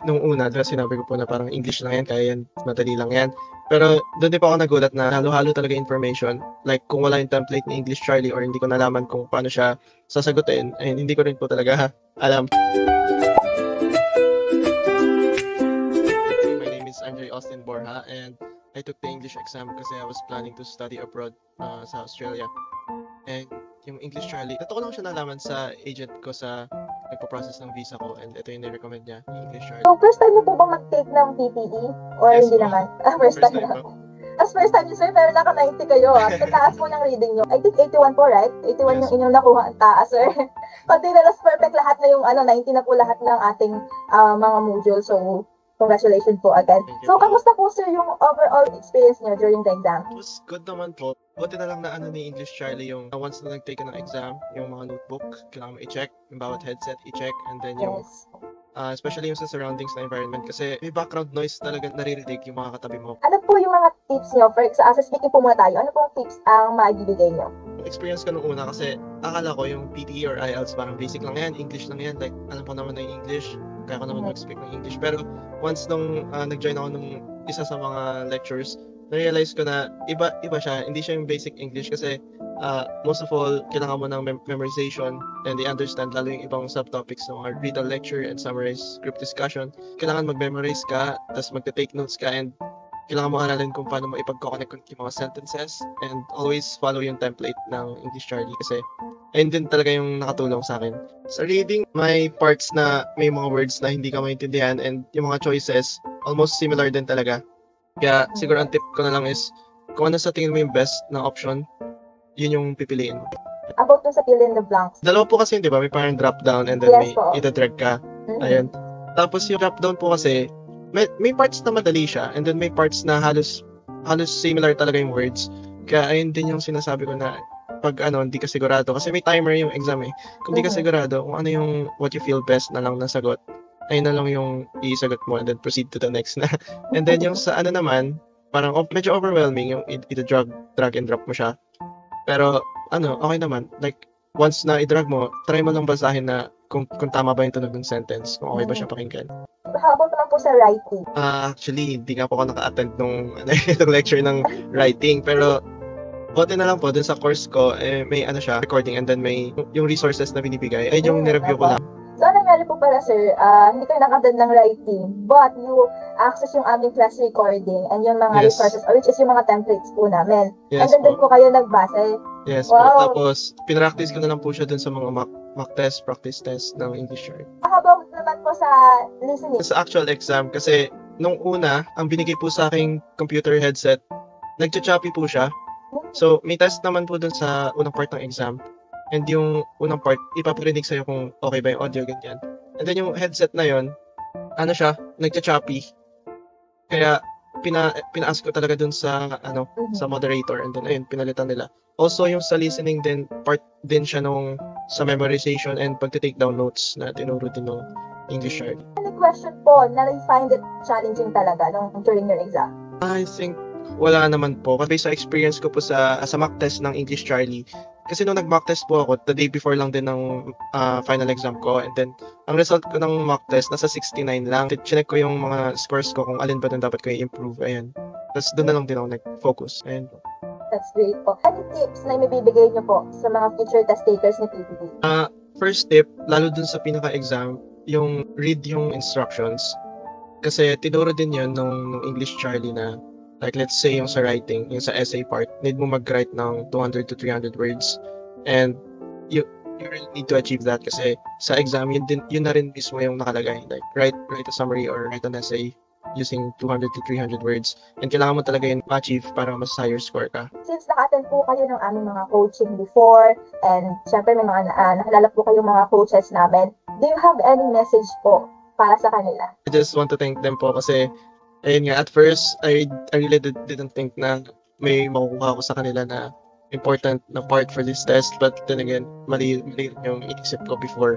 nung una, diba sinabi ko po na parang English lang yan, kaya yan, madali lang yan. Pero doon din po ako nagulat na halo-halo talaga information. Like kung wala yung template ni English Charlie or hindi ko nalaman kung paano siya sasagutin, ay hindi ko rin po talaga alam. My name is Andre Austin Borja and I took the English exam kasi I was planning to study abroad sa Australia. And yung English Charlie, ito ko lang siya nalaman sa agent ko sa nagpo-process ng visa ko and ito yung ni-recommend niya, yung English Charlie. So, first time niyo po ba mag-take ng PTE? Or Yes, hindi ma'am. naman? First time na. po. As first time niyo, sir, pero naka-90 kayo, ah. Sa taas po ng reading niyo. I think 81 po, right? 81 Yes. yung inyong nakuha ang taas, sir. Pati na las perfect lahat na yung 90 na po lahat ng ating mga module. So, congratulations po again. Thank you So, po. kamusta po, sir, yung overall experience niyo during the exam? It was good naman po. Buti na lang na ni English Charlie yung once na nag-take ka ng exam, yung mga notebook, kailangan mo i-check, yung bawat headset i-check, and then yung, Yes. especially yung sa surroundings na environment kasi may background noise talaga naririnig yung mga katabi mo. Ano po yung mga tips niyo? Sa speaking po muna tayo, ano pong tips ang maibibigay niyo? Yung experience ko nung una kasi akala ko yung PTE or IELTS parang basic lang yan, English lang yan, like alam ko naman na yung English, kaya ko naman mag-speak ng English. Pero once nung nag-join ako nung isa sa mga lectures, na-realize ko na iba siya, hindi siya yung basic English kasi most of all, kailangan mo ng memorization and i-understand lalo yung ibang subtopics ng mga read a lecture and summarize group discussion. Kailangan mag-memorize ka, tapos mag-take notes ka and kailangan mo aralin kung paano mo ipag-connect yung mga sentences and always follow yung template ng English Charlie kasi ayun din talaga yung nakatulong sa akin. Sa reading, may parts na may mga words na hindi ka maintindihan and yung mga choices almost similar din talaga. Kaya siguro ang tip ko na lang is kung ano sa tingin mo yung best na option, yun yung pipiliin mo. About dun sa fill in the blanks. Dalawa po kasi, di ba? May parang drop down and then Yes may po. ida-drag ka. Mhm. Ayun. Tapos yung drop down po kasi, may parts na madali siya and then may parts na halos similar talaga yung words. Kaya ayun din yung sinasabi ko na pag hindi ka sigurado kasi may timer yung exam eh. Kung di ka Mhm. sigurado kung ano yung what you feel best na lang na sagot, ayun na lang yung isagot mo and then proceed to the next na. And then yung sa naman, parang medyo overwhelming yung drag and drop mo siya. Pero okay naman. Like once na i-drag mo, try mo lang basahin na kung tama ba yung tunog ng sentence, kung okay ba siya pakinggan. How about naman po sa writing? Actually, hindi nga po ako naka-attend nung itong lecture ng writing, pero buti na lang po dun sa course ko, may siya, recording and then may yung resources na binibigay. Ayun yung nireview ko lang. So, ano nangyari po pala, sir? Hindi kayo naka-attend ng writing, but you access yung aming class recording and yung mga Yes. resources, which is yung mga templates po namin. And Yes then doon po. po kayo nagbase. Yes Wow. po. Tapos, pinractice ko na lang po siya dun sa mga mock test, practice test ng English Chart. How about naman po sa listening? Sa actual exam, kasi nung una, ang binigay po sa aking computer headset, nagcha-choppy po siya. So, may test naman po dun sa unang part ng exam. And yung unang part, ipaparinig sa'yo kung okay ba yung audio, ganyan. And then yung headset na yon, siya, nagcha-choppy. Kaya, pina-ask ko talaga dun sa, sa moderator. And then, ayun, pinalitan nila. Also, yung sa listening din, part din siya nung sa memorization and pag-take down notes na tinuro din ng English Chart. Any question po na you find it challenging talaga during your exam? I think wala naman po. Kasi sa experience ko po sa mock test ng English Charlie, kasi nung nag-mock test po ako, the day before lang din ng final exam ko. And then, ang result ko ng mock test, nasa 69 lang. Chinek ko yung mga scores ko kung alin ba dun dapat ko i-improve. Ayan. Tapos doon na lang din ako nag-focus. Ayan po. That's great po. Any tips na ibibigay niyo po sa mga future test takers ni PPT? First tip, lalo dun sa pinaka-exam, yung read yung instructions. Kasi tinuro din yun nung English Charlie na like let's say yung sa writing, yung sa essay part, need mo mag-write ng 200 to 300 words. And you really need to achieve that kasi sa exam, yun na rin mismo yung nakalagay. Like write a summary or write an essay using 200 to 300 words. And kailangan mo talaga yun ma-achieve para mas higher score ka. Since naka-attend po kayo ng aming mga coaching before, and syempre may mga nakilala po kayo mga coaches namin, do you have any message po para sa kanila? I just want to thank them po kasi ayun nga, at first, I really didn't think na may makukuha ko sa kanila na important na part for this test. But then again, mali rin yung inisip ko before.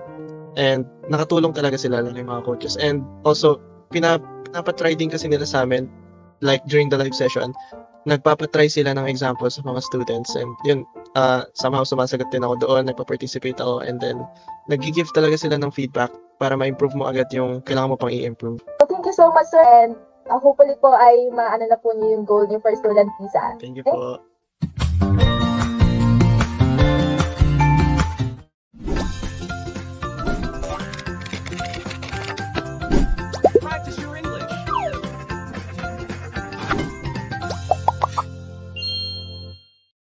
And nakatulong talaga sila lang yung mga coaches. And also, pinapatry din kasi nila sa amin, like during the live session, nagpapatry sila ng examples sa mga students. And yun, somehow sumasagot din ako doon, nagpa-participate ako, and then nag-give talaga sila ng feedback para ma-improve mo agad yung kailangan mo pang i-improve. So, thank you so much, sir. And hopefully po ay maano na po niyo yung goal niyo for student visa. Thank you po.